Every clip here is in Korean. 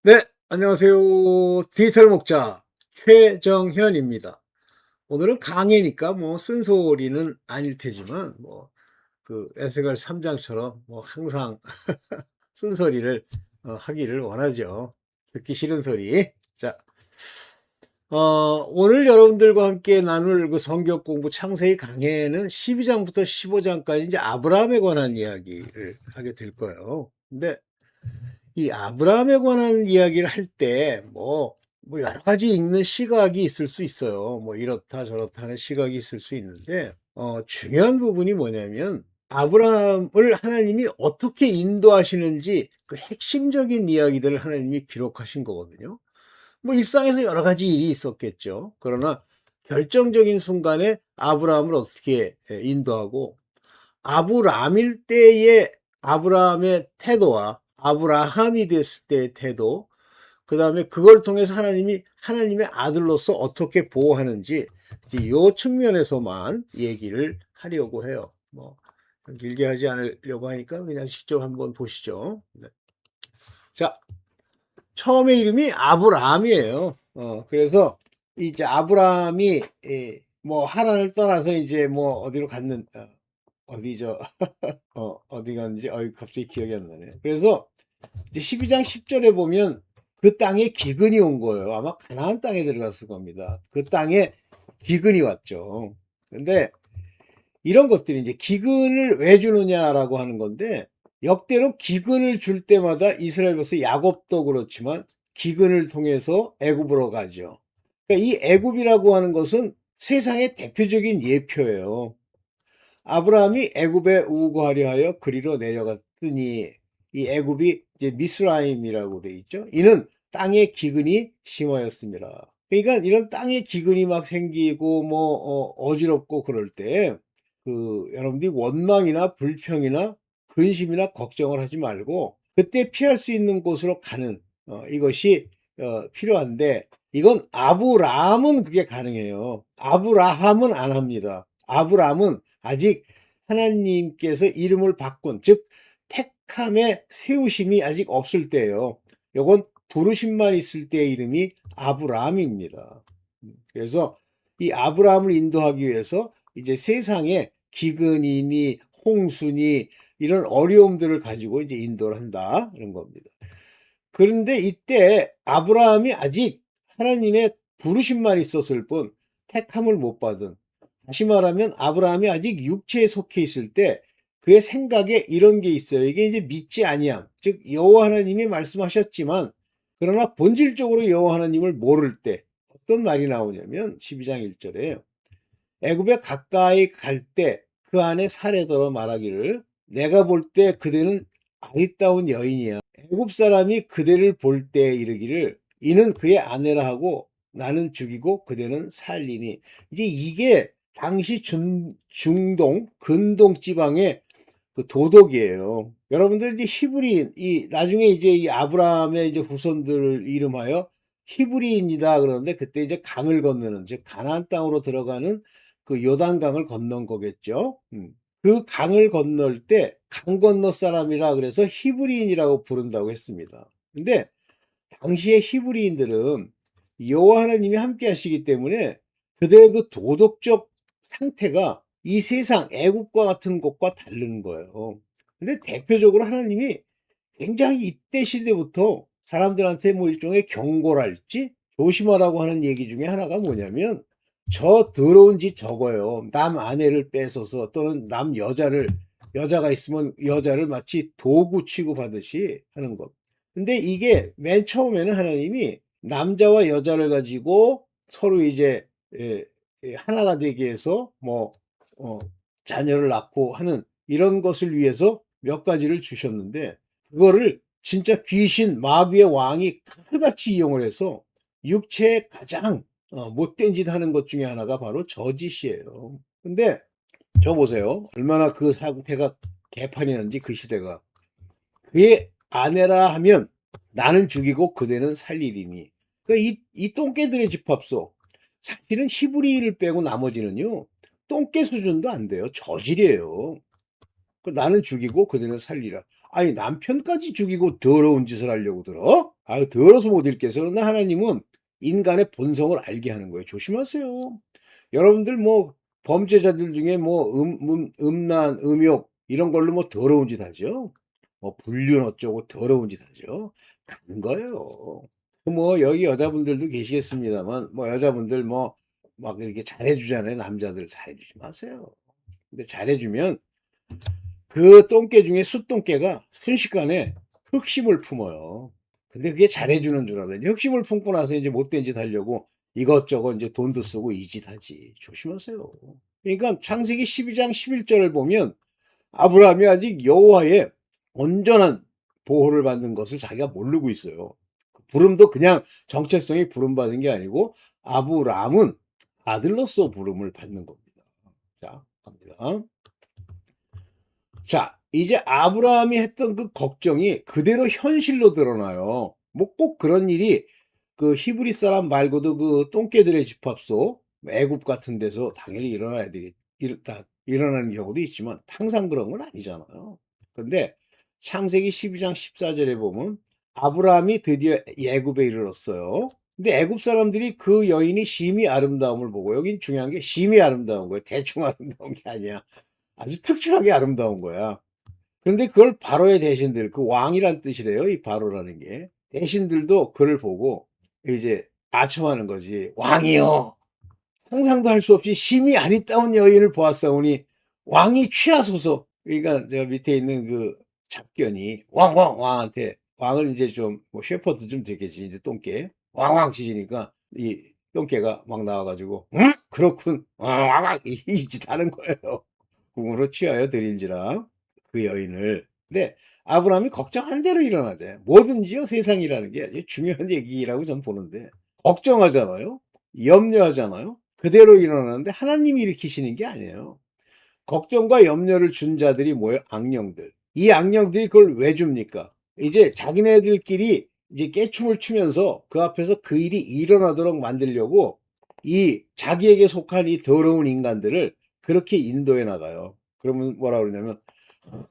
네, 안녕하세요. 디지털 목자 최정현입니다. 오늘은 강의니까 뭐 쓴소리는 아닐 테지만 그 에스겔 3장처럼 항상 쓴소리를 하기를 원하죠. 듣기 싫은 소리. 자, 오늘 여러분들과 함께 나눌 그 성경 공부 창세기 강해는 12장부터 15장까지 이제 아브라함에 관한 이야기를 하게 될 거예요. 근데 이 아브라함에 관한 이야기를 할 때 여러 가지 읽는 시각이 있을 수 있어요. 뭐 이렇다 저렇다 하는 시각이 있을 수 있는데 중요한 부분이 뭐냐면 아브라함을 하나님이 어떻게 인도하시는지 그 핵심적인 이야기들을 하나님이 기록하신 거거든요. 뭐 일상에서 여러 가지 일이 있었겠죠. 그러나 결정적인 순간에 아브라함을 어떻게 인도하고 아브람일 때의 아브라함의 태도와 아브라함이 됐을 때의 태도, 그 다음에 그걸 통해서 하나님이 하나님의 아들로서 어떻게 보호하는지 이 측면에서만 얘기를 하려고 해요. 길게 하지 않으려고 하니까 그냥 직접 한번 보시죠. 네. 자, 처음에 이름이 아브라함이에요. 그래서 이제 아브라함이 뭐 하란을 떠나서 이제 뭐 어디로 갔는 어디죠? 어디 갔는지 갑자기 기억이 안 나네. 그래서 이제 12장 10절에 보면 그 땅에 기근이 온 거예요. 아마 가나안 땅에 들어갔을 겁니다. 그 땅에 기근이 왔죠. 근데 이런 것들이 이제 기근을 왜 주느냐라고 하는 건데 역대로 기근을 줄 때마다 이스라엘 백성 야곱도 그렇지만 기근을 통해서 애굽으로 가죠. 그러니까 이 애굽이라고 하는 것은 세상의 대표적인 예표예요. 아브라함이 애굽에 우거하려 하여 그리로 내려갔더니 이 애굽이 이제 미스라임이라고 돼 있죠. 이는 땅에 기근이 심하였습니다. 그러니까 이런 땅에 기근이 막 생기고 어지럽고 그럴 때 여러분들이 원망이나 불평이나 근심이나 걱정을 하지 말고 그때 피할 수 있는 곳으로 가는 이것이 필요한데 이건 아브라함은 그게 가능해요. 아브라함은 안 합니다. 아브라함은 아직 하나님께서 이름을 바꾼 즉 택함의 세우심이 아직 없을 때예요. 요건 부르심만 있을 때의 이름이 아브라함입니다. 그래서 이 아브라함을 인도하기 위해서 이제 세상에 기근이니 홍수니 이런 어려움들을 가지고 이제 인도를 한다 이런 겁니다. 그런데 이때 아브라함이 아직 하나님의 부르심만 있었을 뿐 택함을 못 받은, 다시 말하면 아브라함이 아직 육체에 속해 있을 때 그의 생각에 이런 게 있어요. 이게 이제 믿지 아니함. 즉 여호와 하나님이 말씀하셨지만 그러나 본질적으로 여호와 하나님을 모를 때 어떤 말이 나오냐면 12장 1절에 애굽에 가까이 갈 때 그 안에 사례더러 말하기를 내가 볼 때 그대는 아리따운 여인이야. 애굽 사람이 그대를 볼 때 이르기를 이는 그의 아내라 하고 나는 죽이고 그대는 살리니. 이제 이게 당시 중동 근동 지방의 그 도덕이에요. 여러분들 이제 히브리인 이 나중에 이제 이 아브라함의 이제 후손들을 이름하여 히브리인이다 그러는데 그때 이제 강을 건너는 즉 가나안 땅으로 들어가는 그 요단강을 건넌 거겠죠. 그 강을 건널 때 강 건너 사람이라 그래서 히브리인이라고 부른다고 했습니다. 근데 당시의 히브리인들은 여호와 하나님이 함께 하시기 때문에 그들의 그 도덕적 상태가 이 세상 애국과 같은 것과 다른 거예요. 근데 대표적으로 하나님이 굉장히 이때 시대부터 사람들한테 뭐 일종의 경고랄지 조심하라고 하는 얘기 중에 하나가 뭐냐면 저 더러운 짓 저거요. 남 아내를 뺏어서 또는 남 여자가 있으면 여자를 마치 도구 취급하듯이 하는 것. 근데 이게 맨 처음에는 하나님이 남자와 여자를 가지고 서로 이제 하나가 되게 해서 자녀를 낳고 하는 이런 것을 위해서 몇 가지를 주셨는데 그거를 진짜 귀신 마귀의 왕이 칼같이 이용을 해서 육체의 가장 못된 짓 하는 것 중에 하나가 바로 저짓이에요. 근데 저 보세요. 얼마나 그 상태가 개판이었는지 그 시대가. 그의 아내라 하면 나는 죽이고 그대는 살리리니. 그러니까 이 똥개들의 집합소. 사실은 히브리인을 빼고 나머지는요. 똥개 수준도 안 돼요. 저질이에요. 나는 죽이고 그대는 살리라. 아니 남편까지 죽이고 더러운 짓을 하려고 들어? 아, 더러워서 못 읽겠어. 그러나 하나님은 인간의 본성을 알게 하는 거예요. 조심하세요. 여러분들 뭐 범죄자들 중에 뭐 음란, 음욕 이런 걸로 뭐 더러운 짓 하죠. 뭐 불륜 어쩌고 더러운 짓 하죠. 가는 거예요. 뭐 여기 여자분들도 계시겠습니다만 뭐 여자분들 뭐 막 이렇게 잘해주잖아요. 남자들 잘해주지 마세요. 근데 잘해주면 그 똥개 중에 숫똥개가 순식간에 흑심을 품어요. 근데 그게 잘해주는 줄 알아요. 흑심을 품고 나서 이제 못된 짓 하려고 이것저것 이제 돈도 쓰고 이 짓 하지. 조심하세요. 그러니까 창세기 12장 11절을 보면 아브라함이 아직 여호와의 온전한 보호를 받는 것을 자기가 모르고 있어요. 부름도 그냥 정체성이 부름받은 게 아니고 아브라함은 아들로서 부름을 받는 겁니다. 자, 갑니다. 자, 이제 아브라함이 했던 그 걱정이 그대로 현실로 드러나요. 뭐 꼭 그런 일이 그 히브리 사람 말고도 그 똥개들의 집합소, 애굽 같은 데서 당연히 일어나야 되겠, 일어나는 경우도 있지만 항상 그런 건 아니잖아요. 근데 창세기 12장 14절에 보면 아브라함이 드디어 애굽에 이르렀어요. 근데 애굽 사람들이 그 여인이 심히 아름다움을 보고, 여긴 중요한 게 심히 아름다운 거예요. 대충 아름다운 게 아니야. 아주 특출하게 아름다운 거야. 그런데 그걸 바로의 대신들, 그 왕이란 뜻이래요. 이 바로라는 게. 대신들도 그를 보고 이제 아첨하는 거지. 왕이여, 상상도 할 수 없이 심히 아리따운 여인을 보았사오니 왕이 취하소서. 그러니까 저 밑에 있는 그 잡견이 왕한테, 왕을 이제 좀뭐 셰퍼드 좀 되겠지. 이제 똥개 왕 지지니까 이 똥개가 막 나와가지고 응? 그렇군 왕 이 짓 하는 거예요. 궁으로 취하여 드린지라 그 여인을. 근데 아브라함이 걱정한 대로 일어나재. 뭐든지요, 세상이라는 게 아주 중요한 얘기라고 저는 보는데, 걱정하잖아요, 염려하잖아요, 그대로 일어나는데 하나님이 일으키시는 게 아니에요. 걱정과 염려를 준 자들이 뭐예요? 악령들. 이 악령들이 그걸 왜 줍니까? 이제 자기네들끼리 이제 깨춤을 추면서 그 앞에서 그 일이 일어나도록 만들려고 이 자기에게 속한 이 더러운 인간들을 그렇게 인도해 나가요. 그러면 뭐라 그러냐면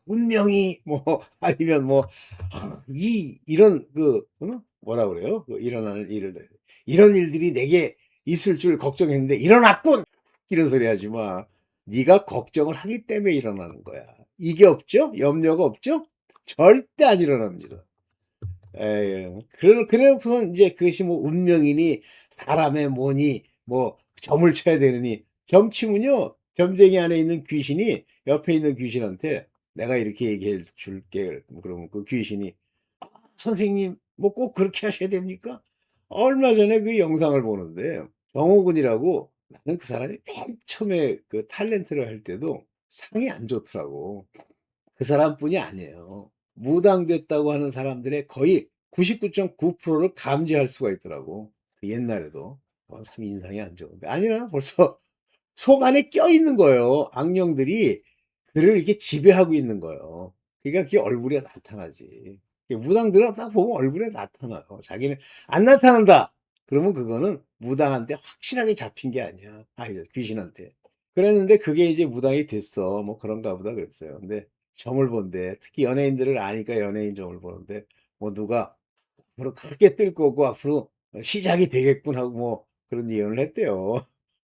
운명이 뭐 아니면 뭐 이런 그 뭐라 그래요? 그 일어나는 일을, 이런 일들이 내게 있을 줄 걱정했는데 일어났군. 이런 소리 하지 마. 네가 걱정을 하기 때문에 일어나는 거야. 이게 없죠? 염려가 없죠? 절대 안 일어납니다. 에휴, 그래놓고선 이제 그것이 뭐 운명이니 사람의 뭐니 뭐 점을 쳐야 되느니, 점치면요, 점쟁이 안에 있는 귀신이 옆에 있는 귀신한테 내가 이렇게 얘기해 줄게. 그러면 그 귀신이 선생님 뭐 꼭 그렇게 하셔야 됩니까? 얼마 전에 그 영상을 보는데 정호군이라고, 나는 그 사람이 맨 처음에 그 탤런트를 할 때도 상이 안 좋더라고. 그 사람뿐이 아니에요. 무당됐다고 하는 사람들의 거의 99.9%를 감지할 수가 있더라고. 그 옛날에도. 사람이 인상이 안 좋은데. 아니라 벌써 속 안에 껴있는 거예요. 악령들이 그를 이렇게 지배하고 있는 거예요. 그러니까 그게 얼굴에 나타나지. 무당들은 딱 보면 얼굴에 나타나요. 자기는 안 나타난다, 그러면 그거는 무당한테 확실하게 잡힌 게 아니야. 귀신한테. 그랬는데 그게 이제 무당이 됐어. 뭐 그런가 보다 그랬어요. 근데 점을 본대. 특히 연예인들을 아니까 연예인 점을 보는데, 뭐 누가 앞으로 크게 뜰 거고 앞으로 시작이 되겠군 하고 뭐 그런 예언을 했대요.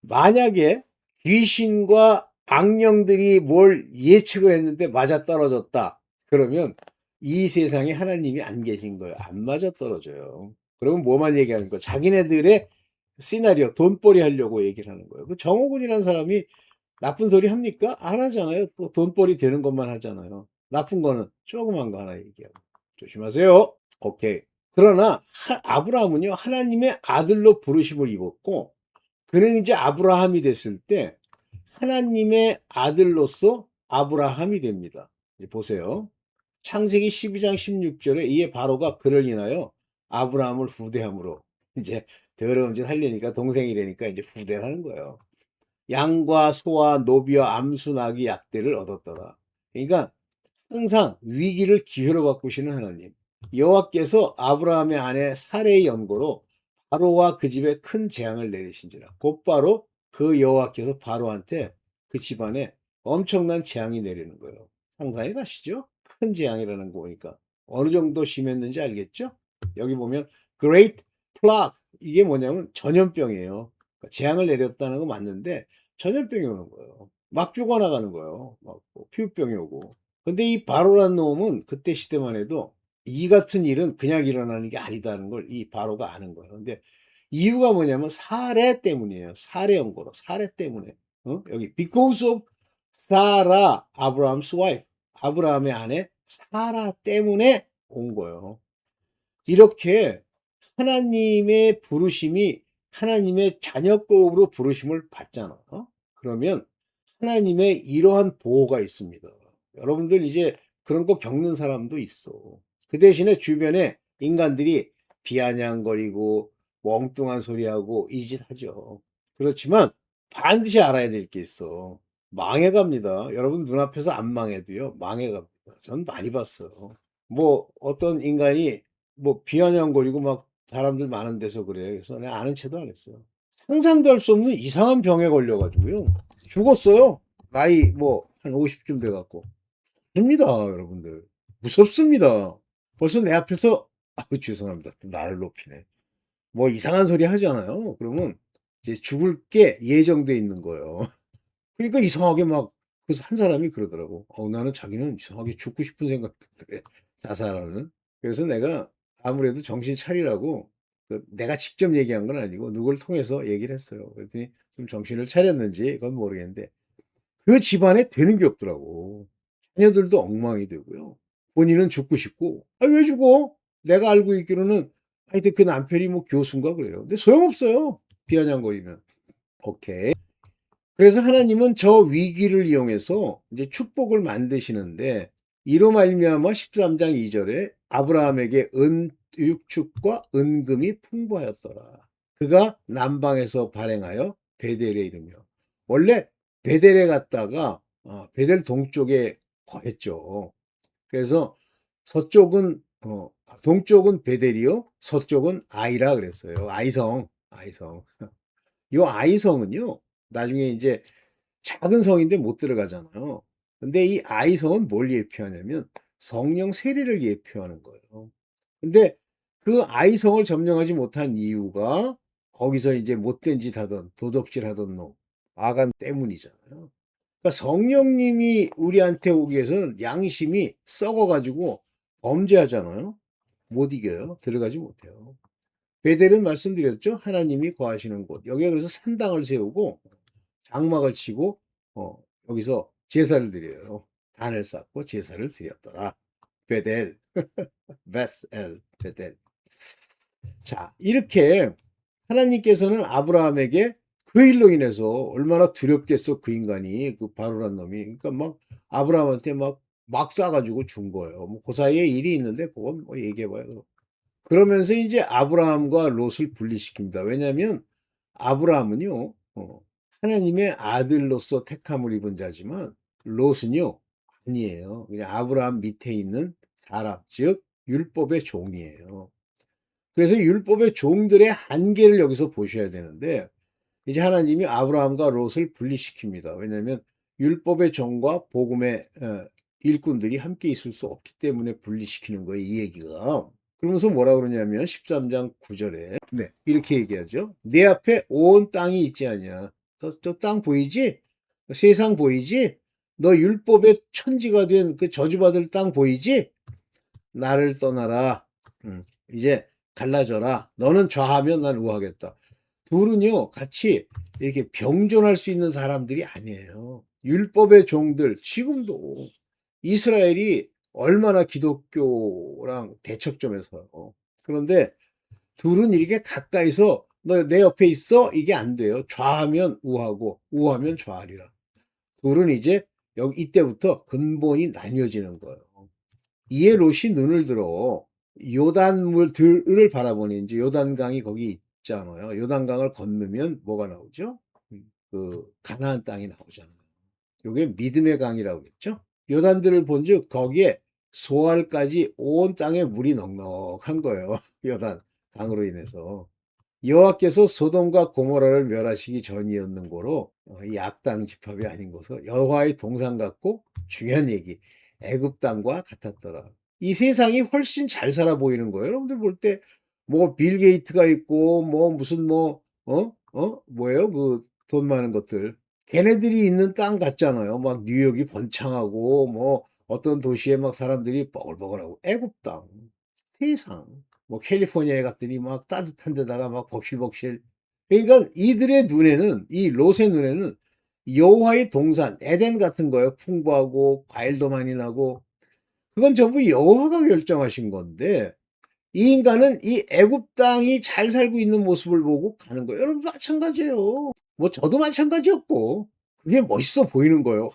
만약에 귀신과 악령들이 뭘 예측을 했는데 맞아떨어졌다, 그러면 이 세상에 하나님이 안 계신 거예요. 안 맞아떨어져요. 그러면 뭐만 얘기하는 거예요? 자기네들의 시나리오, 돈벌이 하려고 얘기를 하는 거예요. 그 정호군이라는 사람이 나쁜 소리 합니까? 안 하잖아요. 또 돈벌이 되는 것만 하잖아요. 나쁜 거는 조그만 거 하나 얘기하고. 조심하세요. 오케이. 그러나 아브라함은요, 하나님의 아들로 부르심을 입었고, 그는 이제 아브라함이 됐을 때 하나님의 아들로서 아브라함이 됩니다. 이제 보세요. 창세기 12장 16절에 이에 바로가 그를 인하여 아브라함을 후대함으로, 이제 더러운 짓 하려니까 동생이라니까 이제 후대를 하는 거예요. 양과 소와 노비와 암수 나귀 약대를 얻었더라. 그러니까 항상 위기를 기회로 바꾸시는 하나님. 여호와께서 아브라함의 아내 사레의 연고로 바로와 그 집에 큰 재앙을 내리신지라. 곧바로 그 여호와께서 바로한테 그 집안에 엄청난 재앙이 내리는 거예요. 상상해 가시죠? 큰 재앙이라는 거 보니까 어느 정도 심했는지 알겠죠? 여기 보면 great plague 이게 뭐냐면 전염병이에요. 그러니까 재앙을 내렸다는 거 맞는데 전염병이 오는 거예요. 막 죽어나가는 거예요. 막뭐 피부병이 오고. 근데 이 바로란 놈은 그때 시대만 해도 이 같은 일은 그냥 일어나는 게 아니다는 걸 이 바로가 아는 거예요. 근데 이유가 뭐냐면 사례 때문이에요. 사례 연고로 사례 때문에. 여기 because of Sarah, Abraham's wife. 아브라함의 아내 사라 때문에 온 거예요. 이렇게 하나님의 부르심이 하나님의 자녀급으로 부르심을 받잖아. 그러면 하나님의 이러한 보호가 있습니다. 여러분들 이제 그런 거 겪는 사람도 있어. 그 대신에 주변에 인간들이 비아냥거리고 멍뚱한 소리하고 이 짓 하죠. 그렇지만 반드시 알아야 될 게 있어. 망해갑니다. 여러분 눈앞에서 안 망해도요. 망해갑니다. 전 많이 봤어요. 뭐 어떤 인간이 뭐 비아냥거리고 막 사람들 많은 데서 그래. 그래서 내가 아는 체도 안 했어요. 상상도 할 수 없는 이상한 병에 걸려가지고요. 죽었어요. 나이 뭐 한 50쯤 돼갖고. 됩니다, 여러분들. 무섭습니다. 벌써 내 앞에서 아우 죄송합니다. 또 나를 높이네. 뭐 이상한 소리 하잖아요. 그러면 이제 죽을 게 예정돼 있는 거예요. 그러니까 이상하게 막 그래서 한 사람이 그러더라고. 나는 자기는 이상하게 죽고 싶은 생각이 들더래. 자살하는. 그래서 내가 아무래도 정신 차리라고 내가 직접 얘기한 건 아니고 누구를 통해서 얘기를 했어요. 그랬더니 좀 정신을 차렸는지 그건 모르겠는데 그 집안에 되는 게 없더라고. 자녀들도 엉망이 되고요. 본인은 죽고 싶고, 왜 죽어? 내가 알고 있기로는, 하여튼 그 남편이 뭐 교수인가 그래요. 근데 소용없어요. 비아냥거리면. 오케이. 그래서 하나님은 저 위기를 이용해서 이제 축복을 만드시는데, 이로 말미암아 13장 2절에 아브라함에게 육축과 은금이 풍부하였더라. 그가 남방에서 발행하여 베델에 이르며 원래 베델에 갔다가 베델 동쪽에 거했죠. 그래서 서쪽은 동쪽은 베델이요, 서쪽은 아이라 그랬어요. 아이성, 아이성. 이 아이성은요, 나중에 이제 작은 성인데 못 들어가잖아요. 근데 이 아이성은 뭘 예표하냐면 성령 세례를 예표하는 거예요. 근데 그 아이성을 점령하지 못한 이유가 거기서 이제 못된 짓 하던 도덕질 하던 놈 아간 때문이잖아요. 그러니까 성령님이 우리한테 오기 위해서는 양심이 썩어가지고 범죄하잖아요. 못 이겨요. 들어가지 못해요. 베델은 말씀드렸죠. 하나님이 거하시는 곳. 여기에 그래서 산당을 세우고 장막을 치고 여기서 제사를 드려요. 단을 쌓고 제사를 드렸더라. 베델, 베스엘, 베델. 자, 이렇게 하나님께서는 아브라함에게 그 일로 인해서 얼마나 두렵겠어, 그 인간이, 그 바로란 놈이. 그러니까 막 아브라함한테 막 쏴가지고 준 거예요. 뭐 그 사이에 일이 있는데 그건 뭐 얘기해봐요. 그러면서 이제 아브라함과 롯을 분리시킵니다. 왜냐하면 아브라함은요, 하나님의 아들로서 택함을 입은 자지만 롯은요, 아니에요. 그냥 아브라함 밑에 있는 사람, 즉 율법의 종이에요. 그래서 율법의 종들의 한계를 여기서 보셔야 되는데 이제 하나님이 아브라함과 롯을 분리시킵니다. 왜냐하면 율법의 종과 복음의 일꾼들이 함께 있을 수 없기 때문에 분리시키는 거예요, 이 얘기가. 그러면서 뭐라 그러냐면 13장 9절에 네, 이렇게 얘기하죠. 내 앞에 온 땅이 있지 않냐. 저 땅 보이지? 세상 보이지? 너 율법의 천지가 된 그 저주받을 땅 보이지? 나를 떠나라. 이제 갈라져라. 너는 좌하면 난 우하겠다. 둘은요, 같이 이렇게 병존할 수 있는 사람들이 아니에요. 율법의 종들, 지금도 이스라엘이 얼마나 기독교랑 대척점에 서요. 그런데 둘은 이렇게 가까이서 너 내 옆에 있어? 이게 안 돼요. 좌하면 우하고 우하면 좌하리라. 둘은 이제 여기 이때부터 근본이 나뉘어지는 거예요. 이에 롯이 눈을 들어 요단물들을 바라보니 이제 요단강이 거기 있잖아요. 요단강을 건너면 뭐가 나오죠? 그 가나안 땅이 나오잖아요. 요게 믿음의 강이라고 그랬죠. 요단들을 본즉 거기에 소알까지 온 땅에 물이 넉넉한 거예요. 요단 강으로 인해서. 여호와께서 소돔과 고모라를 멸하시기 전이었는 거로 이 악당 집합이 아닌 것을 여호와의 동산 같고 중요한 얘기 애굽 땅과 같았더라. 이 세상이 훨씬 잘 살아 보이는 거예요. 여러분들 볼 때 뭐 빌 게이트가 있고 뭐 무슨 뭐 뭐예요? 그 돈 많은 것들. 걔네들이 있는 땅 같잖아요. 막 뉴욕이 번창하고 뭐 어떤 도시에 막 사람들이 뻐글뻐글하고 애국 땅. 세상. 뭐 캘리포니아에 갔더니 막 따뜻한 데다가 막 벅실벅실. 그러니까 이들의 눈에는 이 롯의 눈에는 여호와의 동산 에덴 같은 거예요. 풍부하고 과일도 많이 나고 그건 전부 여호와가 결정하신 건데 이 인간은 이 애굽 땅이 잘 살고 있는 모습을 보고 가는 거예요. 여러분도 마찬가지예요. 뭐 저도 마찬가지였고 그게 멋있어 보이는 거예요.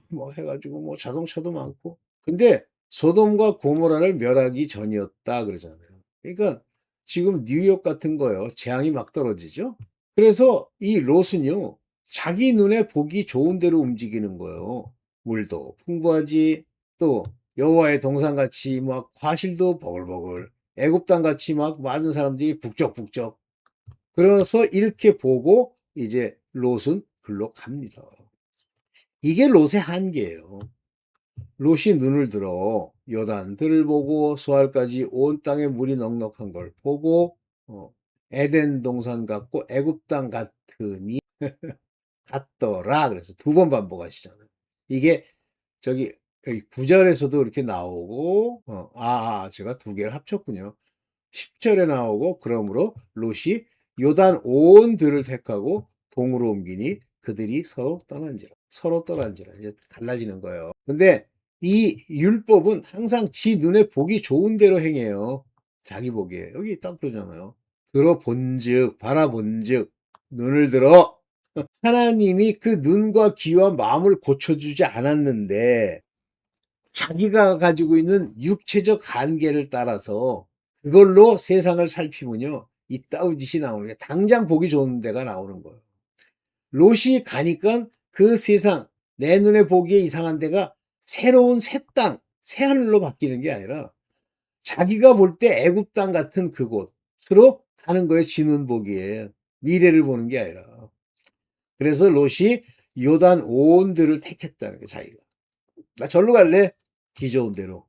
뭐 해가지고 뭐 자동차도 많고. 근데 소돔과 고모라를 멸하기 전이었다 그러잖아요. 그러니까 지금 뉴욕 같은 거요. 재앙이 막 떨어지죠. 그래서 이 롯은요. 자기 눈에 보기 좋은 대로 움직이는 거예요. 물도 풍부하지 또 여호와의 동산같이 막 과실도 버글버글 애굽 땅같이 막 많은 사람들이 북적북적 그래서 이렇게 보고 이제 롯은 글로 갑니다. 이게 롯의 한계예요. 롯이 눈을 들어 요단들을 보고 수알까지 온 땅에 물이 넉넉한 걸 보고 에덴 동산 같고 애굽 땅 같으니 같더라. 그래서 두 번 반복하시잖아요. 이게 저기 여기 9절에서도 이렇게 나오고 제가 두 개를 합쳤군요. 10절에 나오고 그러므로 롯이 요단 온 들을 택하고 동으로 옮기니 그들이 서로 떠난지라 이제 갈라지는 거예요. 근데 이 율법은 항상 지 눈에 보기 좋은 대로 행해요. 자기 보기에 여기 딱 그러잖아요. 들어본즉 바라본즉 눈을 들어 하나님이 그 눈과 귀와 마음을 고쳐주지 않았는데 자기가 가지고 있는 육체적 한계를 따라서 그걸로 세상을 살피면요. 이따위 짓이 나오는 게 당장 보기 좋은 데가 나오는 거예요. 롯이 가니까 그 세상 내 눈에 보기에 이상한 데가 새로운 새 땅, 새 하늘로 바뀌는 게 아니라 자기가 볼 때 애굽 땅 같은 그곳으로 가는 거예요. 지 눈 보기에. 미래를 보는 게 아니라. 그래서 롯이 요단 온 들을 택했다는 거예요. 자기가. 나 절로 갈래? 지 좋은 대로.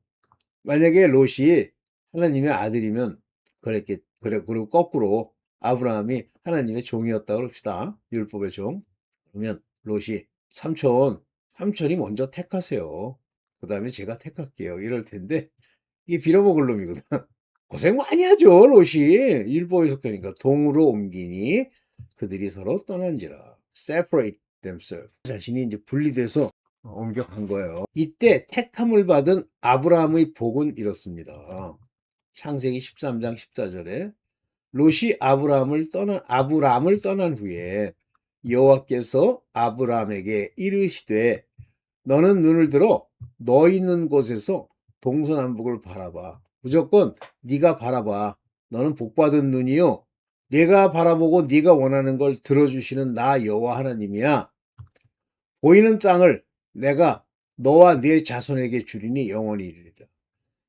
만약에 롯이 하나님의 아들이면 그랬겠 그래 그리고 거꾸로 아브라함이 하나님의 종이었다 그럽시다. 율법의 종. 그러면 롯이 삼촌이 먼저 택하세요. 그다음에 제가 택할게요. 이럴 텐데 이게 빌어먹을 놈이거든. 고생 많이 하죠. 롯이 율법에 속하니까 동으로 옮기니 그들이 서로 떠난지라. separate themselves. 자신이 이제 분리돼서 옮겨간 거예요. 이때 택함을 받은 아브라함의 복은 이렇습니다. 창세기 13장 14절에 롯이 아브라함을 떠난 후에 여호와께서 아브라함에게 이르시되 너는 눈을 들어 너 있는 곳에서 동서남북을 바라봐. 무조건 네가 바라봐. 너는 복받은 눈이요. 내가 바라보고 네가 원하는 걸 들어주시는 나 여호와 하나님이야. 보이는 땅을 내가 너와 네 자손에게 주리니 영원히 이르리라.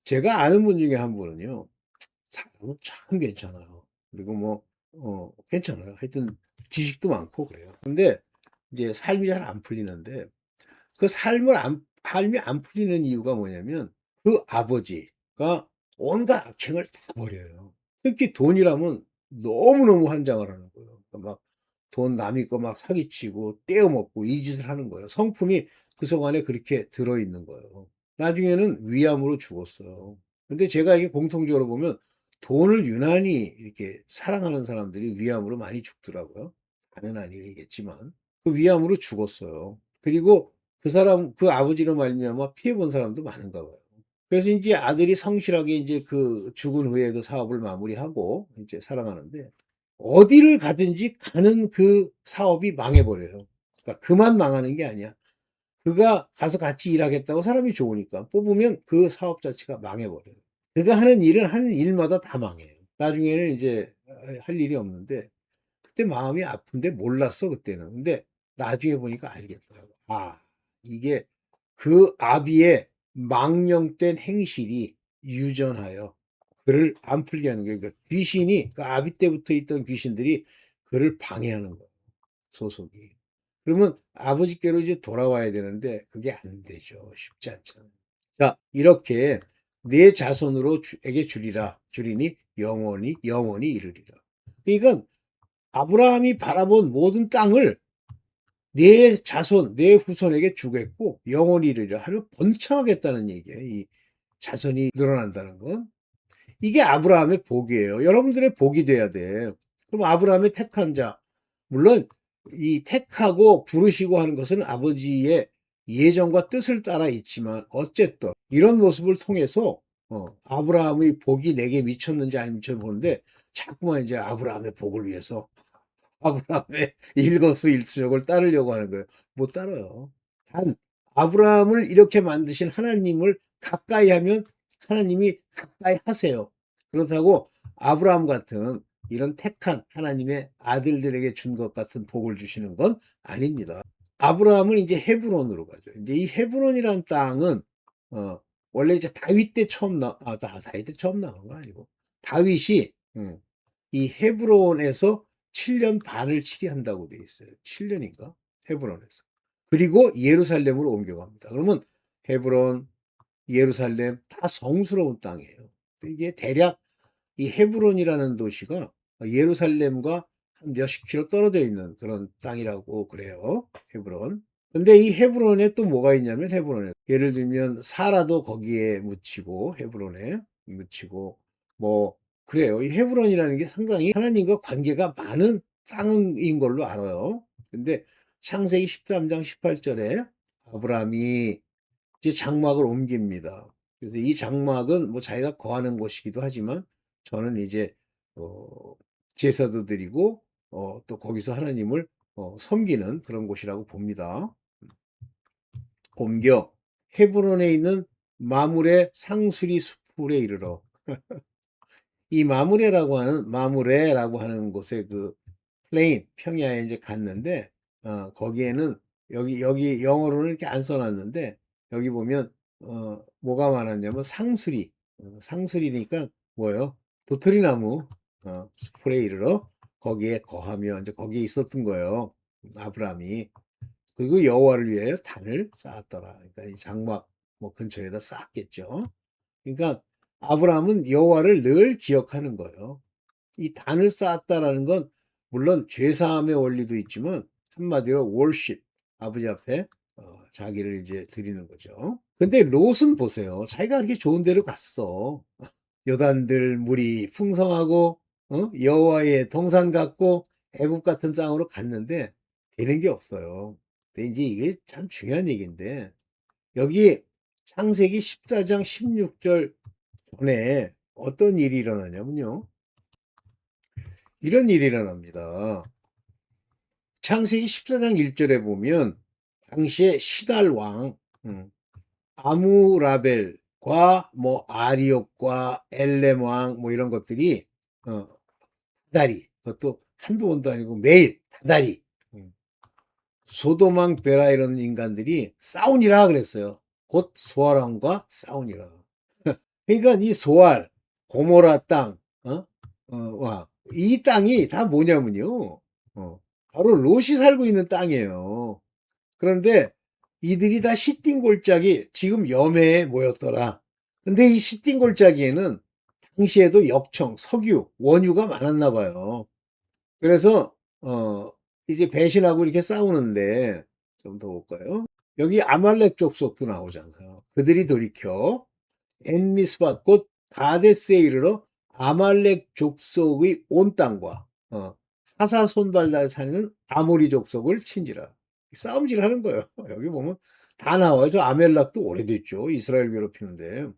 제가 아는 분 중에 한 분은요. 사람은 참 괜찮아요. 그리고 뭐 괜찮아요. 하여튼 지식도 많고 그래요. 근데 이제 삶이 잘 안 풀리는데 그 삶이 안 풀리는 이유가 뭐냐면 그 아버지가 온갖 악행을 다 벌여요. 특히 돈이라면 너무너무 환장을 하는 거예요. 그러니까 막 돈 남의 거 막 사기치고 떼어먹고 이 짓을 하는 거예요. 성품이 그 속 안에 그렇게 들어있는 거예요. 나중에는 위암으로 죽었어요. 근데 제가 이게 공통적으로 보면 돈을 유난히 이렇게 사랑하는 사람들이 위암으로 많이 죽더라고요. 다는 아니겠지만 그 위암으로 죽었어요. 그리고 그 아버지로 말미암아 피해 본 사람도 많은가 봐요. 그래서 이제 아들이 성실하게 이제 그 죽은 후에 그 사업을 마무리하고 이제 살아가는데 어디를 가든지 가는 그 사업이 망해버려요. 그러니까 그만 망하는 게 아니야. 그가 가서 같이 일하겠다고 사람이 좋으니까 뽑으면 그 사업 자체가 망해버려요. 그가 하는 일마다 다 망해요. 나중에는 이제 할 일이 없는데 그때 마음이 아픈데 몰랐어 그때는. 근데 나중에 보니까 알겠더라고. 이게 그 아비의 망령된 행실이 유전하여 그를 안 풀게 하는 거예요. 그러니까 귀신이 그 아비 때부터 있던 귀신들이 그를 방해하는 거예요. 소속이. 그러면 아버지께로 이제 돌아와야 되는데 그게 안 되죠. 쉽지 않잖아요. 자, 이렇게 내 자손으로 에게 주리니 영원히 이르리라. 그러니까 아브라함이 바라본 모든 땅을 내 자손, 내 후손에게 주겠고 영원히 이르리라 하를 번창하겠다는 얘기예요. 이 자손이 늘어난다는 건. 이게 아브라함의 복이에요. 여러분들의 복이 돼야 돼. 그럼 아브라함의 택한 자, 물론 이 택하고 부르시고 하는 것은 아버지의 예정과 뜻을 따라 있지만 어쨌든 이런 모습을 통해서 아브라함의 복이 내게 미쳤는지 안 미쳐보는데 자꾸만 이제 아브라함의 복을 위해서 아브라함의 일거수일투족을 따르려고 하는 거예요. 못 따라요. 단 아브라함을 이렇게 만드신 하나님을 가까이 하면 하나님이 가까이 하세요. 그렇다고 아브라함 같은 이런 택한 하나님의 아들들에게 준 것 같은 복을 주시는 건 아닙니다. 아브라함은 이제 헤브론으로 가죠. 이제 이 헤브론이란 땅은 원래 이제 다윗 때 처음 다윗 때 처음 나온 거 아니고 다윗이 이 헤브론에서 7년 반을 치리한다고 돼 있어요. 7년인가? 헤브론에서. 그리고 예루살렘으로 옮겨갑니다. 그러면 헤브론, 예루살렘 다 성스러운 땅이에요. 이게 대략 이 헤브론이라는 도시가 예루살렘과 한 몇십 킬로 떨어져 있는 그런 땅이라고 그래요. 헤브론. 근데 이 헤브론에 또 뭐가 있냐면 헤브론에 예를 들면 사라도 거기에 묻히고 헤브론에 묻히고 뭐 그래요. 이 헤브론이라는 게 상당히 하나님과 관계가 많은 땅인 걸로 알아요. 근데 창세기 13장 18절에 아브라함이 이제 장막을 옮깁니다. 그래서 이 장막은 뭐 자기가 거하는 곳이기도 하지만 저는 이제 제사도 드리고 또 거기서 하나님을 섬기는 그런 곳이라고 봅니다. 옮겨 헤브론에 있는 마므레 상수리 숲에 이르러 이 마므레라고 하는 곳에 그 플레인 평야에 이제 갔는데 거기에는 여기 영어로는 이렇게 안 써놨는데 여기 보면 뭐가 많았냐면 상수리니까 뭐예요? 도토리나무 숲에 이르러 거기에 거하며 이제 거기에 있었던 거예요. 아브라함이. 그리고 여호와를 위하여 단을 쌓았더라. 그러니까 이 장막 뭐 근처에다 쌓았겠죠. 그러니까 아브라함은 여호와를 늘 기억하는 거예요. 이 단을 쌓았다라는 건 물론 죄사함의 원리도 있지만 한마디로 월십 아버지 앞에 자기를 이제 드리는 거죠. 근데 롯은 보세요. 자기가 그렇게 좋은 데로 갔어. 요단들 물이 풍성하고 여호와의 동산 같고 애굽 같은 땅으로 갔는데 되는 게 없어요. 근데 이제 이게 참 중요한 얘기인데 여기 창세기 14장 16절 전에 어떤 일이 일어나냐면요. 이런 일이 일어납니다. 창세기 14장 1절에 보면 당시에 시달 왕 아무라벨과 뭐 아리옥과 엘렘 왕 뭐 이런 것들이 다다리 그것도 한두 번도 아니고 매일 다다리 소돔 왕 베라 이런 인간들이 싸우니라 그랬어요. 곧 소알 왕과 싸우니라. 그러니까 이 소알 고모라 땅 이 땅이 다 뭐냐면요. 바로 롯이 살고 있는 땅이에요. 그런데 이들이 다 시띵 골짜기 지금 염해에 모였더라. 근데 이 시띵 골짜기에는 당시에도 엽청, 석유, 원유가 많았나 봐요. 그래서 이제 배신하고 이렇게 싸우는데 좀 더 볼까요? 여기 아말렉 족속도 나오잖아요. 그들이 돌이켜 엔미스밭 곧 가데스에 이르러 아말렉 족속의 온 땅과 하사손발다에 사는 아모리 족속을 친지라. 싸움질 하는 거예요. 여기 보면 다 나와요. 저 아멜락도 오래됐죠. 이스라엘 괴롭히는데.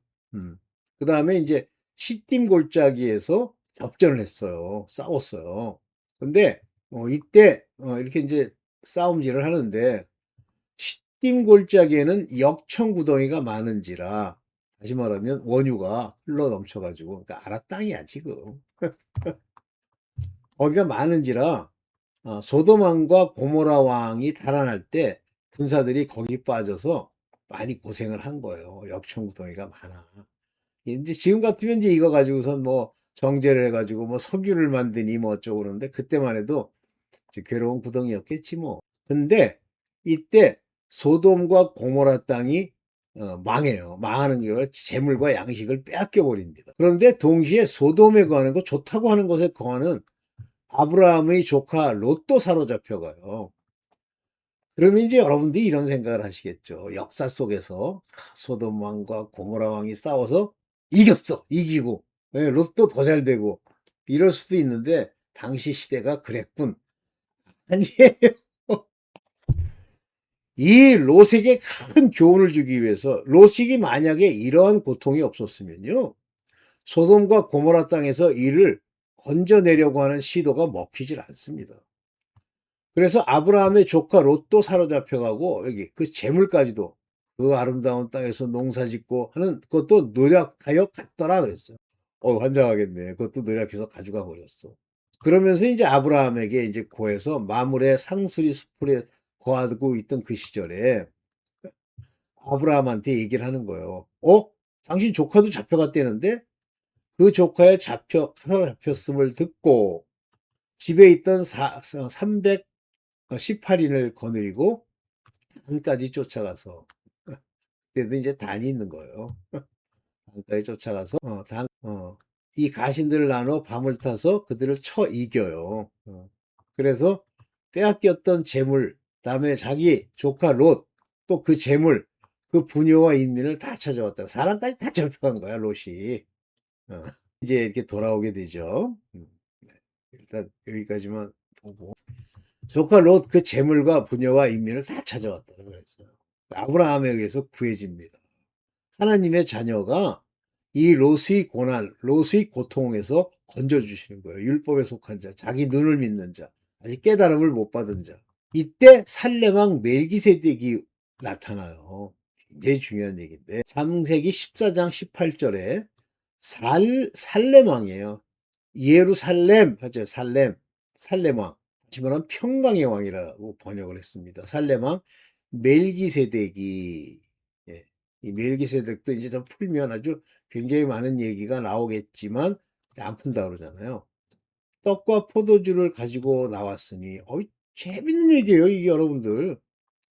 그 다음에 이제 시딤 골짜기에서 접전을 했어요. 싸웠어요. 근데 이때 이렇게 이제 싸움질을 하는데 시딤 골짜기에는 역청구덩이가 많은지라 다시 말하면 원유가 흘러 넘쳐가지고 그러니까 아랍 땅이야 지금. 거기가 많은지라 소돔 왕과 고모라 왕이 달아날 때 군사들이 거기 빠져서 많이 고생을 한 거예요. 역청구덩이가 많아. 이제 지금 같으면 이제 이거 가지고선 뭐 정제를 해가지고 뭐 석유를 만드니 뭐 어쩌고 그러는데 그때만 해도 이제 괴로운 구덩이였겠지 뭐. 근데 이때 소돔과 고모라 땅이 망해요. 망하는 게 재물과 양식을 빼앗겨 버립니다. 그런데 동시에 소돔에 거하는 거 좋다고 하는 것에 거하는 아브라함의 조카 롯도 사로잡혀가요. 그러면 이제 여러분들이 이런 생각을 하시겠죠. 역사 속에서 소돔 왕과 고모라 왕이 싸워서 이겼어. 이기고 롯도 더 잘 되고 이럴 수도 있는데 당시 시대가 그랬군. 아니에요. 이 롯에게 큰 교훈을 주기 위해서 롯이 만약에 이러한 고통이 없었으면요. 소돔과 고모라 땅에서 이를 건져내려고 하는 시도가 먹히질 않습니다. 그래서 아브라함의 조카 롯도 사로잡혀가고 여기 그 재물까지도 그 아름다운 땅에서 농사 짓고 하는 그것도 노력하여 갔더라 그랬어요. 환장하겠네. 그것도 노력해서 가져가 버렸어. 그러면서 이제 아브라함에게 이제 고해서 마물의 상수리 숲에 거하고 있던 그 시절에 아브라함한테 얘기를 하는 거예요. 당신 조카도 잡혀갔대는데 그 조카의 잡혔음을 듣고 집에 있던 318인을 거느리고 단까지 쫓아가서 그래도 이제 단이 있는 거예요. 단까지 쫓아가서 이 가신들을 나눠 밤을 타서 그들을 쳐 이겨요. 그래서 빼앗겼던 재물, 그다음에 자기 조카 롯, 또 그 재물, 그 부녀와 인민을 다 찾아왔다. 사람까지 다 잡혀간 거야, 롯이. 어, 이제 이렇게 돌아오게 되죠. 네. 일단 여기까지만 보고. 조카 롯 그 재물과 부녀와 인민을 다 찾아왔다고 그랬어요. 아브라함에 의해서 구해집니다. 하나님의 자녀가 이 롯의 고난, 롯의 고통에서 건져주시는 거예요. 율법에 속한 자, 자기 눈을 믿는 자, 아직 깨달음을 못 받은 자. 이때 살레망 멜기세덱이 나타나요. 굉장히 중요한 얘기인데 창세기 14장 18절에 살레망이에요. 예루살렘 하죠. 살렘왕. 다시 말하면 평강의 왕이라고 번역을 했습니다. 살렘왕 멜기세덱이 이 멜기세덱도 이제 좀 풀면 아주 굉장히 많은 얘기가 나오겠지만 안 푼다 그러잖아요. 떡과 포도주를 가지고 나왔으니 재밌는 얘기예요. 이게 여러분들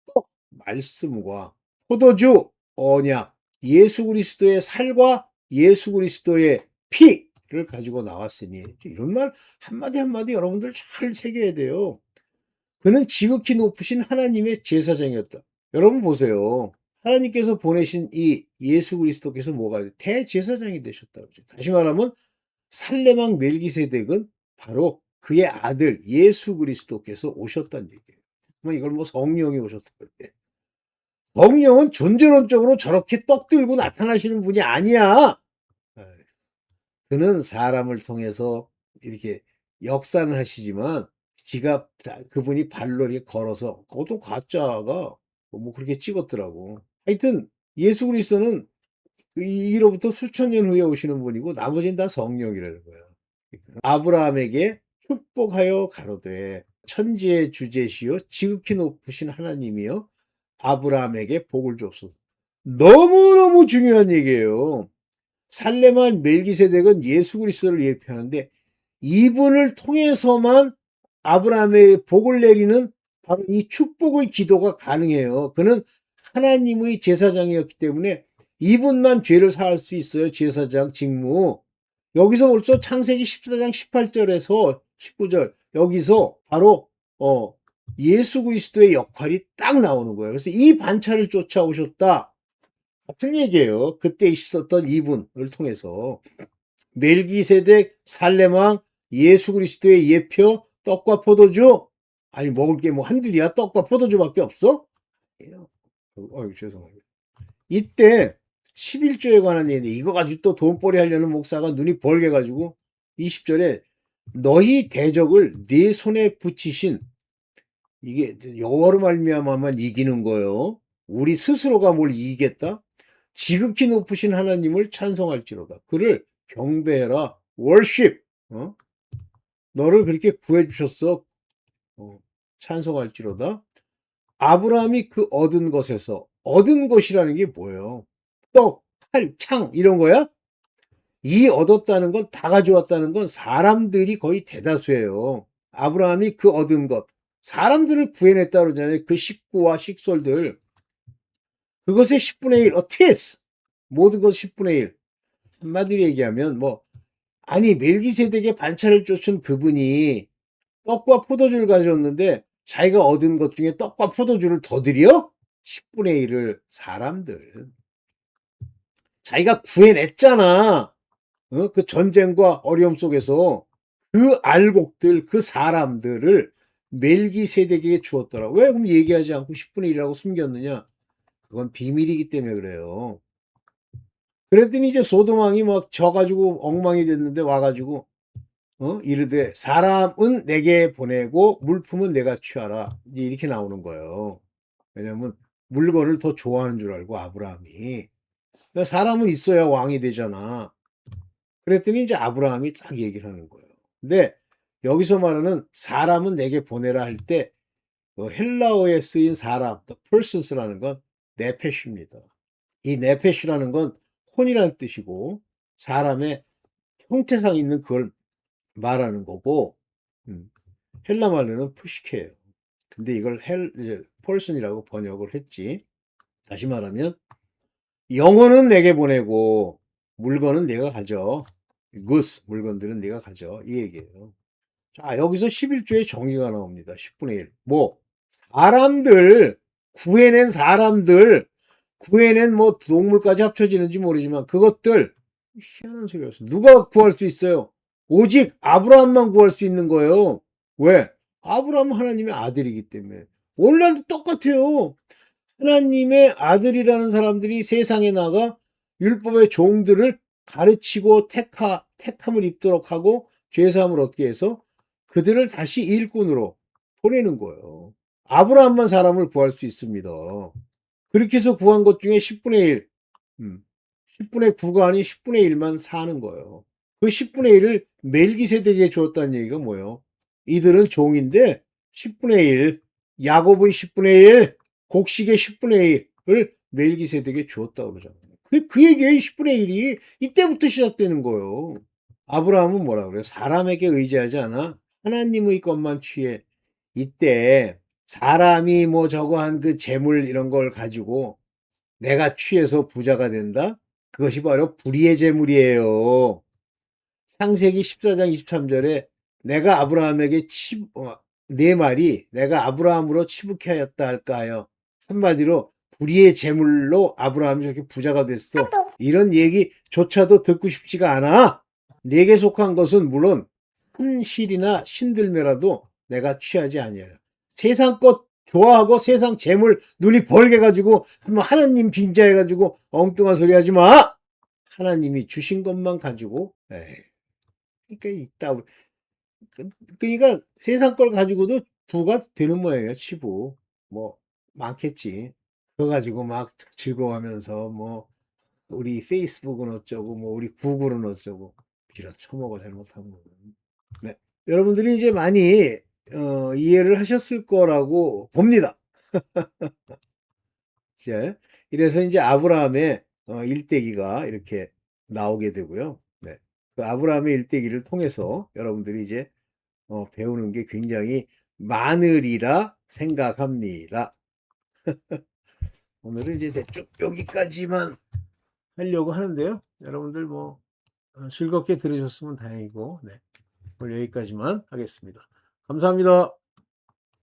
떡 말씀과 포도주 언약 예수 그리스도의 살과 예수 그리스도의 피를 가지고 나왔으니 이런 말 한마디 한마디 여러분들 잘 새겨야 돼요. 그는 지극히 높으신 하나님의 제사장이었다. 여러분 보세요. 하나님께서 보내신 이 예수 그리스도께서 뭐가 대제사장이 되셨다. 다시 말하면 살레망 멜기세덱은 바로 그의 아들 예수 그리스도께서 오셨다는 얘기예요. 이걸 성령이 오셨다는데 성령은 존재론적으로 저렇게 떡 들고 나타나시는 분이 아니야. 그는 사람을 통해서 이렇게 역사는 하시지만 지가 그분이 발로 이렇게 걸어서 그것도 가짜가 뭐 그렇게 찍었더라고. 하여튼 예수 그리스도는 이로부터 수천 년 후에 오시는 분이고 나머지는 다 성령이라는 거야. 아브라함에게 축복하여 가로되 천지의 주제시요 지극히 높으신 하나님이여 아브라함에게 복을 줬소서. 너무너무 중요한 얘기예요. 살레만 멜기세덱은 예수 그리스도를 예표하는데 이분을 통해서만 아브라함의 복을 내리는 바로 이 축복의 기도가 가능해요. 그는 하나님의 제사장이었기 때문에 이분만 죄를 사할 수 있어요. 제사장 직무. 여기서 벌써 창세기 14장 18절에서 19절 여기서 바로 예수 그리스도의 역할이 딱 나오는 거예요. 그래서 이 반차를 쫓아오셨다. 같은 얘기예요. 그때 있었던 이분을 통해서 멜기세덱, 살렘왕, 예수 그리스도의 예표, 떡과 포도주. 아니 먹을 게 뭐 한둘이야? 떡과 포도주밖에 없어? 죄송합니다. 이때 11조에 관한 얘기인데 이거 가지고 또 돈벌이 하려는 목사가 눈이 벌게 가지고 20절에 너희 대적을 네 손에 붙이신 이게 여호와로 말미암아만 이기는 거예요. 우리 스스로가 뭘 이기겠다? 지극히 높으신 하나님을 찬송할지로다. 그를 경배해라. 월십. 너를 그렇게 구해주셨어. 찬송할지로다. 아브라함이 그 얻은 것에서 얻은 것이라는 게 뭐예요? 떡, 칼, 창 이런 거야? 이 얻었다는 건 다 가져왔다는 건 사람들이 거의 대다수예요. 아브라함이 그 얻은 것 사람들을 구해냈다 그러잖아요. 그 식구와 식솔들 그것의 10분의 1, twice. 모든 것 10분의 1. 한마디로 얘기하면 아니 멜기세덱의 반차를 쫓은 그분이 떡과 포도주를 가져왔는데 자기가 얻은 것 중에 떡과 포도주를 더 드려? 10분의 1을 사람들. 자기가 구해냈잖아. 그 전쟁과 어려움 속에서 그 알곡들, 그 사람들을 멜기세덱에게 주었더라. 왜 그럼 얘기하지 않고 10분의 1이라고 숨겼느냐? 그건 비밀이기 때문에 그래요. 그랬더니 이제 소돔왕이 막 져가지고 엉망이 됐는데 와가지고 이르되 사람은 내게 보내고 물품은 내가 취하라. 이제 이렇게 나오는 거예요. 왜냐면 물건을 더 좋아하는 줄 알고 아브라함이. 그러니까 사람은 있어야 왕이 되잖아. 그랬더니 이제 아브라함이 딱 얘기를 하는 거예요. 근데 여기서 말하는 사람은 내게 보내라 할 때 헬라어에 쓰인 사람, the persons라는 건 네페시입니다. 이 네페시라는 건 혼이라는 뜻이고 사람의 형태상 있는 그걸 말하는 거고 헬라 말로는 푸시케예요. 근데 이걸 이제 펄슨이라고 번역을 했지. 다시 말하면 영혼은 내게 보내고 물건은 내가 가져. goods, 물건들은 내가 가져. 이 얘기예요. 자, 여기서 11조의 정의가 나옵니다. 10분의 1. 사람들, 구해낸 사람들, 구해낸 동물까지 합쳐지는지 모르지만 그것들 희한한 소리였어. 누가 구할 수 있어요? 오직 아브라함만 구할 수 있는 거예요. 왜? 아브라함은 하나님의 아들이기 때문에. 오늘날도 똑같아요. 하나님의 아들이라는 사람들이 세상에 나가 율법의 종들을 가르치고 택함을 입도록 하고 죄사함을 얻게 해서 그들을 다시 일꾼으로 보내는 거예요. 아브라함만 사람을 구할 수 있습니다. 그렇게 해서 구한 것 중에 10분의 1, 10분의 9가 아닌 10분의 1만 사는 거예요. 그 10분의 1을 멜기세덱에게 주었다는 얘기가 뭐예요? 이들은 종인데 10분의 1, 야곱의 10분의 1, 곡식의 10분의 1을 멜기세덱에게 주었다고 그러잖아요. 그 얘기예요. 10분의 1이 이때부터 시작되는 거예요. 아브라함은 뭐라 그래요? 사람에게 의지하지 않아 하나님의 것만 취해. 이때 사람이 저거 한 그 재물 이런 걸 가지고 내가 취해서 부자가 된다? 그것이 바로 불의의 재물이에요. 창세기 14장 23절에 내가 아브라함에게 네 말이 내가 아브라함으로 치북케 하였다 할까 하여 한마디로 불의의 재물로 아브라함이 저렇게 부자가 됐어. 이런 얘기조차도 듣고 싶지가 않아. 내게 속한 것은 물론 큰 실이나 신들매라도 내가 취하지 아니하라. 세상 것 좋아하고 세상 재물 눈이 벌게 가지고 하나님 빙자해가지고 엉뚱한 소리 하지 마. 하나님이 주신 것만 가지고 그러니까 있다. 그러니까 세상 걸 가지고도 부가 되는 모양이에요. 치부 많겠지. 그거 가지고 막 즐거워하면서 우리 페이스북은 어쩌고 우리 구글은 어쩌고 빌어 처먹어 잘못하면. 네. 여러분들이 이제 많이 이해를 하셨을 거라고 봅니다. 이래서 이제 아브라함의 일대기가 이렇게 나오게 되고요. 네. 그 아브라함의 일대기를 통해서 여러분들이 이제 배우는 게 굉장히 많으리라 생각합니다. 오늘은 이제 대충 여기까지만 하려고 하는데요. 여러분들 즐겁게 들으셨으면 다행이고, 네. 오늘 여기까지만 하겠습니다. 감사합니다.